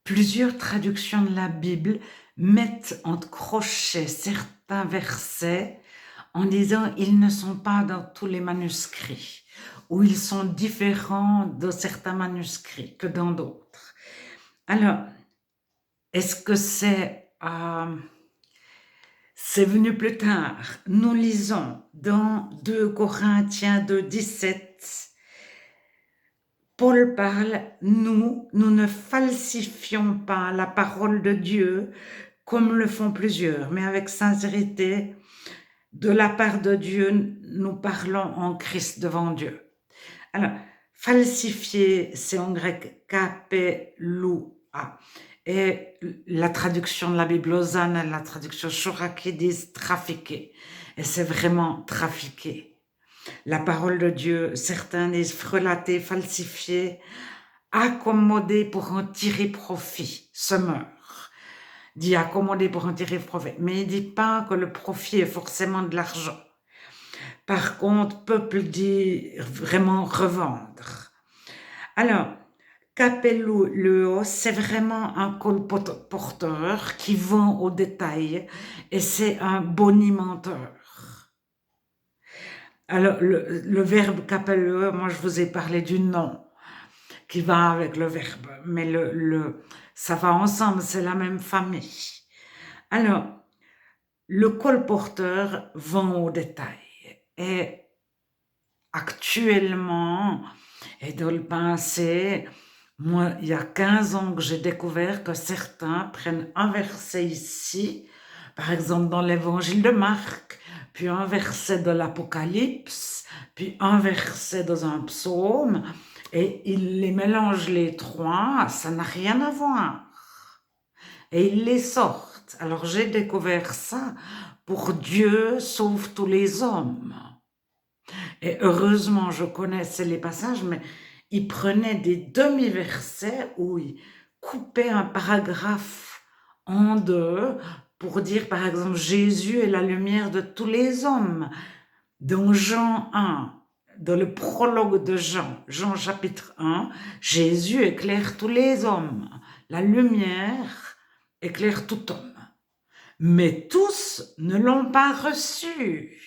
Plusieurs traductions de la Bible mettent entre crochets certains versets en disant ils ne sont pas dans tous les manuscrits ou ils sont différents de certains manuscrits que dans d'autres. Alors, est-ce que c'est venu plus tard? Nous lisons dans 2 Corinthiens 2, 17. Paul parle, nous ne falsifions pas la parole de Dieu comme le font plusieurs, mais avec sincérité, de la part de Dieu, nous parlons en Christ devant Dieu. Alors, falsifier, c'est en grec kapeloua. Et la traduction de la Bible Lausanne, la traduction Shura qui disent trafiquer. Et c'est vraiment trafiquer. La parole de Dieu, certains disent frelater, falsifier, accommoder pour en tirer profit, semeur. Dit accommoder pour en tirer profit. Mais il dit pas que le profit est forcément de l'argent. Par contre, peuple dit vraiment revendre. Alors, capelluo, c'est vraiment un colporteur qui vend au détail et c'est un bonimenteur. Alors, le verbe capelluo, moi je vous ai parlé du nom qui va avec le verbe, mais ça va ensemble, c'est la même famille. Alors, le colporteur vend au détail et actuellement, et dans le passé, moi, il y a 15 ans que j'ai découvert que certains prennent un verset ici, par exemple dans l'évangile de Marc, puis un verset de l'Apocalypse, puis un verset dans un psaume, et ils les mélangent les trois, ça n'a rien à voir. Et ils les sortent. Alors j'ai découvert ça pour Dieu sauve tous les hommes. Et heureusement, je connaissais les passages, mais il prenait des demi-versets où il coupait un paragraphe en deux pour dire, par exemple, Jésus est la lumière de tous les hommes. Dans Jean 1, dans le prologue de Jean, Jean chapitre 1, Jésus éclaire tous les hommes. La lumière éclaire tout homme. Mais tous ne l'ont pas reçu.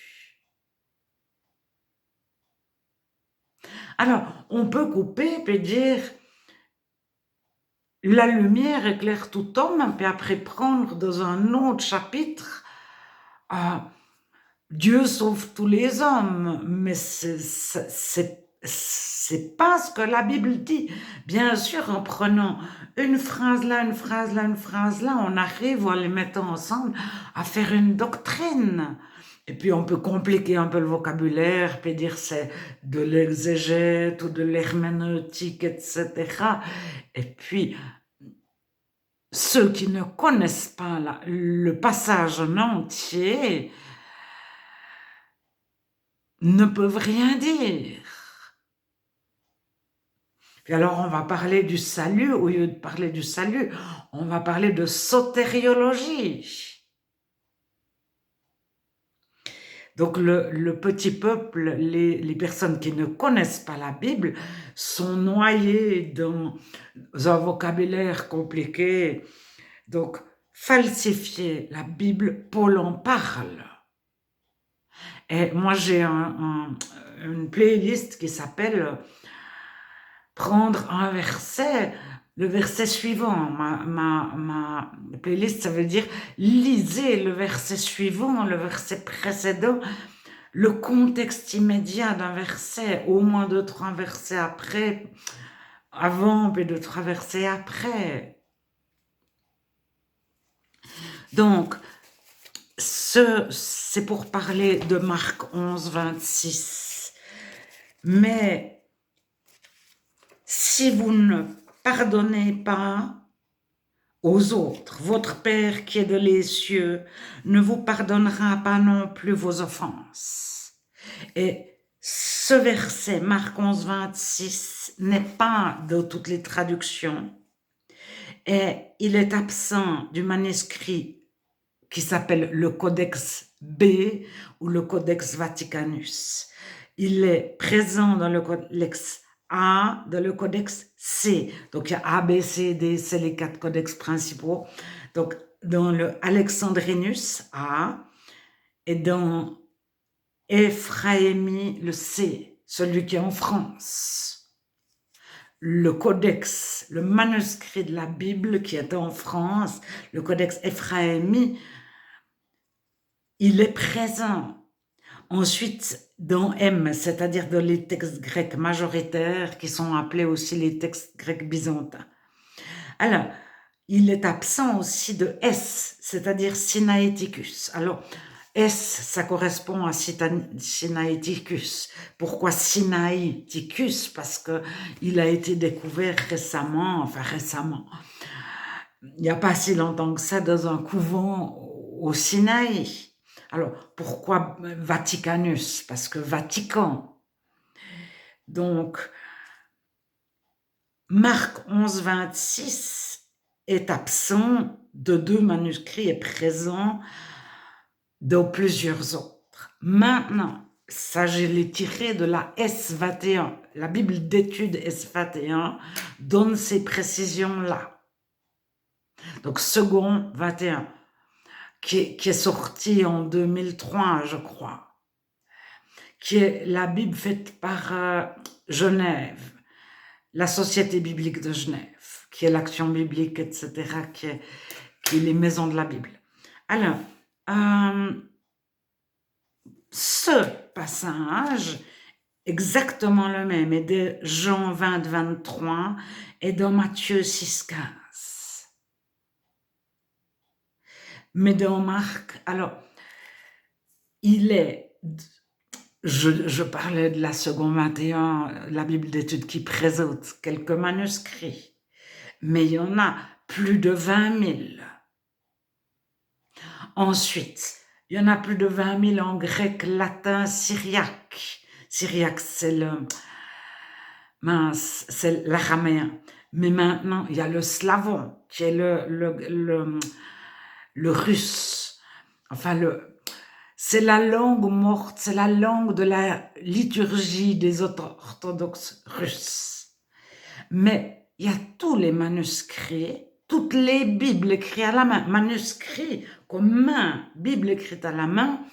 Alors, on peut couper et dire la lumière éclaire tout homme, puis après prendre dans un autre chapitre Dieu sauve tous les hommes, mais c'est pas ce que la Bible dit. Bien sûr, en prenant une phrase là, une phrase là, une phrase là, on arrive en les mettant ensemble à faire une doctrine. Et puis on peut compliquer un peu le vocabulaire, puis dire c'est de l'exégète ou de l'herméneutique, etc. Et puis, ceux qui ne connaissent pas le passage en entier ne peuvent rien dire. Puis alors on va parler du salut, au lieu de parler du salut, on va parler de sotériologie. Donc le petit peuple, les personnes qui ne connaissent pas la Bible sont noyées dans un vocabulaire compliqué. Donc falsifier la Bible, Paul en parle. Et moi j'ai une playlist qui s'appelle prendre un verset, le verset suivant. Ma playlist, ça veut dire lisez le verset suivant, le verset précédent, le contexte immédiat d'un verset, au moins 2-3 versets après, avant, puis 2-3 versets après. Donc, c'est pour parler de Marc 11, 26. Mais si vous ne pardonnez pas aux autres, votre Père qui est dans les cieux ne vous pardonnera pas non plus vos offenses. Et ce verset, Marc 11, 26, n'est pas dans toutes les traductions et il est absent du manuscrit qui s'appelle le Codex B ou le Codex Vaticanus. Il est présent dans le Codex A dans le codex C. Donc, il y a A, B, C, D, c'est les 4 codex principaux. Donc, dans le Alexandrinus, A, et dans Ephraémi, le C, celui qui est en France. Le codex, le manuscrit de la Bible qui est en France, le codex Ephraémi, il est présent. Ensuite, dans M, c'est-à-dire dans les textes grecs majoritaires, qui sont appelés aussi les textes grecs byzantins. Alors, il est absent aussi de S, c'est-à-dire Sinaiticus. Alors, S, ça correspond à Sinaiticus. Pourquoi Sinaiticus? Parce qu'il a été découvert récemment, il n'y a pas si longtemps que ça, dans un couvent au Sinaï. Alors, pourquoi Vaticanus? Parce que Vatican. Donc, Marc 11, 26 est absent de 2 manuscrits et présent dans plusieurs autres. Maintenant, ça je l'ai tiré de la S21. La Bible d'études S21 donne ces précisions-là. Donc, second 21, qui est sorti en 2003, je crois, qui est la Bible faite par Genève, la Société biblique de Genève, qui est l'Action biblique, etc., qui est les maisons de la Bible. Alors, ce passage, exactement le même, est de Jean 20, 23 et dans Matthieu 6, 15. Mais dans Marc, alors, il est... Je parlais de la seconde 21, la Bible d'études qui présente quelques manuscrits, mais il y en a plus de 20 000. Ensuite, il y en a plus de 20 000 en grec, latin, syriaque. Syriaque, c'est l'araméen. Mais maintenant, il y a le slavon, qui est le russe. Enfin, c'est la langue morte, c'est la langue de la liturgie des orthodoxes russes. Mais il y a tous les manuscrits, toutes les Bibles écrites à la main, manuscrits comme main, Bible écrite à la main,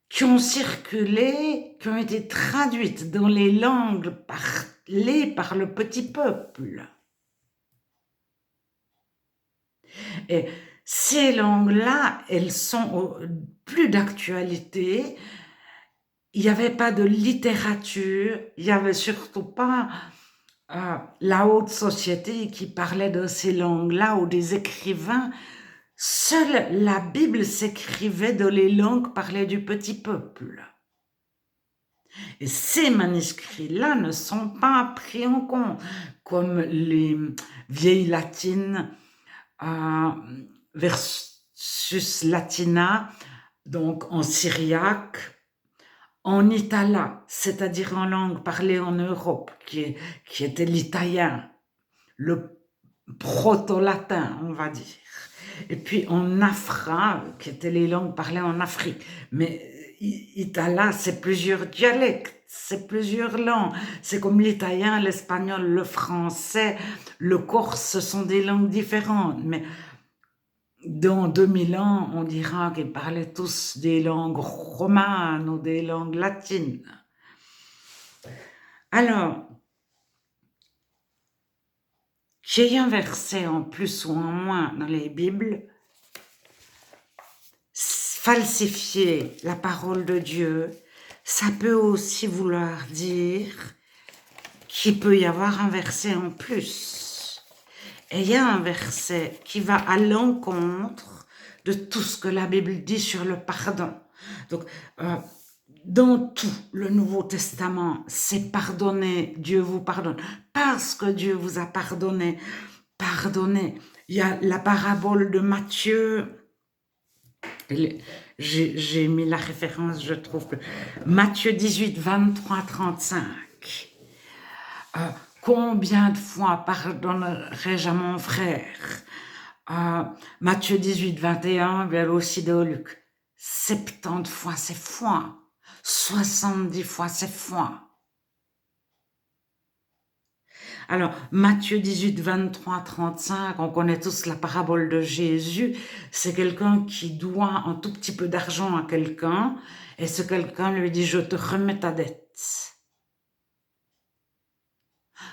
qui ont circulé, qui ont été traduites dans les langues parlées par le petit peuple. Et ces langues-là, elles sont plus d'actualité. Il n'y avait pas de littérature, il n'y avait surtout pas la haute société qui parlait de ces langues-là ou des écrivains. Seule la Bible s'écrivait dans les langues parlées du petit peuple. Et ces manuscrits-là ne sont pas pris en compte, comme les vieilles latines versus latina, donc en syriaque, en itala, c'est-à-dire en langue parlée en Europe, qui était l'italien, le proto-latin, on va dire. Et puis en afra, qui étaient les langues parlées en Afrique. Mais itala, c'est plusieurs dialectes, c'est plusieurs langues. C'est comme l'italien, l'espagnol, le français, le corse, ce sont des langues différentes. Mais dans 2000 ans, on dira qu'ils parlaient tous des langues romanes ou des langues latines. Alors, qu'il y ait un verset en plus ou en moins dans les Bibles, falsifier la parole de Dieu, ça peut aussi vouloir dire qu'il peut y avoir un verset en plus. Et il y a un verset qui va à l'encontre de tout ce que la Bible dit sur le pardon. Donc, dans tout le Nouveau Testament, c'est pardonner, Dieu vous pardonne. Parce que Dieu vous a pardonné, pardonnez. Il y a la parabole de Matthieu, j'ai mis la référence, je trouve. Matthieu 18, 23, 35. Combien de fois pardonnerai-je à mon frère? Matthieu 18, 21, vers aussi de Luc. 70 fois c'est foi. 70 fois c'est foi. Alors, Matthieu 18, 23, 35, on connaît tous la parabole de Jésus. C'est quelqu'un qui doit un tout petit peu d'argent à quelqu'un, et ce quelqu'un lui dit, je te remets ta dette.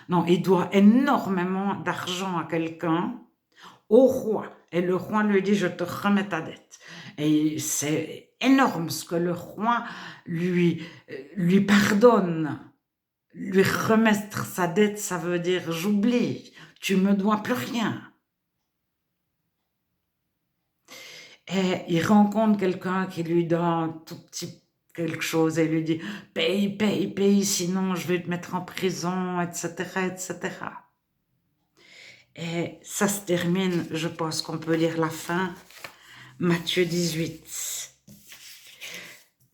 Non, il doit énormément d'argent à quelqu'un, au roi, et le roi lui dit, je te remets ta dette. Et c'est énorme ce que le roi lui pardonne. Lui remettre sa dette, ça veut dire j'oublie, tu me dois plus rien. Et il rencontre quelqu'un qui lui donne tout petit quelque chose et lui dit paye, paye, paye, sinon je vais te mettre en prison, etc., etc. Et ça se termine, je pense qu'on peut lire la fin, Matthieu 18.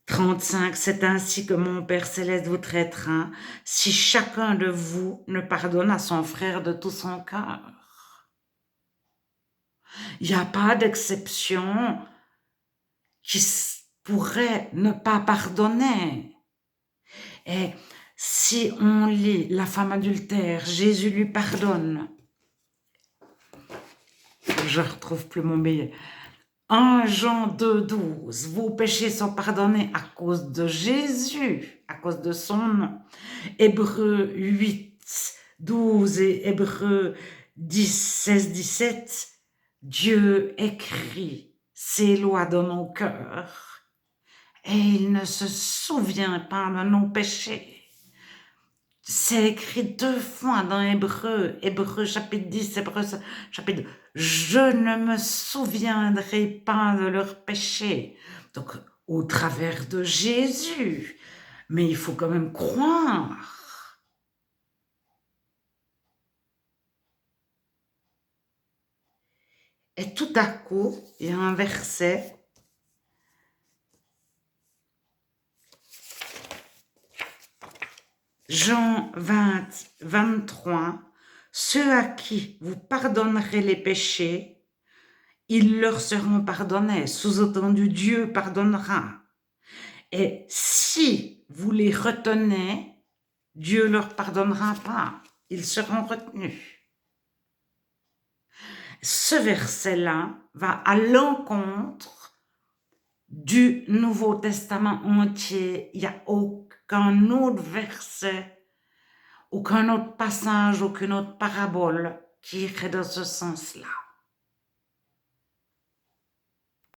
35, c'est ainsi que mon Père Céleste vous traitera si chacun de vous ne pardonne à son frère de tout son cœur. Il n'y a pas d'exception qui pourrait ne pas pardonner. Et si on lit la femme adultère, Jésus lui pardonne. Je ne retrouve plus mon billet. 1 Jean 2, 12, vos péchés sont pardonnés à cause de Jésus, à cause de son nom. Hébreux 8, 12 et Hébreux 10, 16, 17, Dieu écrit ses lois dans nos cœurs et il ne se souvient pas de nos péchés. C'est écrit 2 fois dans Hébreux, Hébreux chapitre 10, Hébreux chapitre 2. Je ne me souviendrai pas de leurs péchés. Donc, au travers de Jésus. Mais il faut quand même croire. Et tout à coup, il y a un verset. Jean 20, 23. Ceux à qui vous pardonnerez les péchés, ils leur seront pardonnés. Sous-entendu, Dieu pardonnera. Et si vous les retenez, Dieu ne leur pardonnera pas. Ils seront retenus. Ce verset-là va à l'encontre du Nouveau Testament entier. Il n'y a aucun autre verset, aucun autre passage, aucune autre parabole qui irait dans ce sens-là.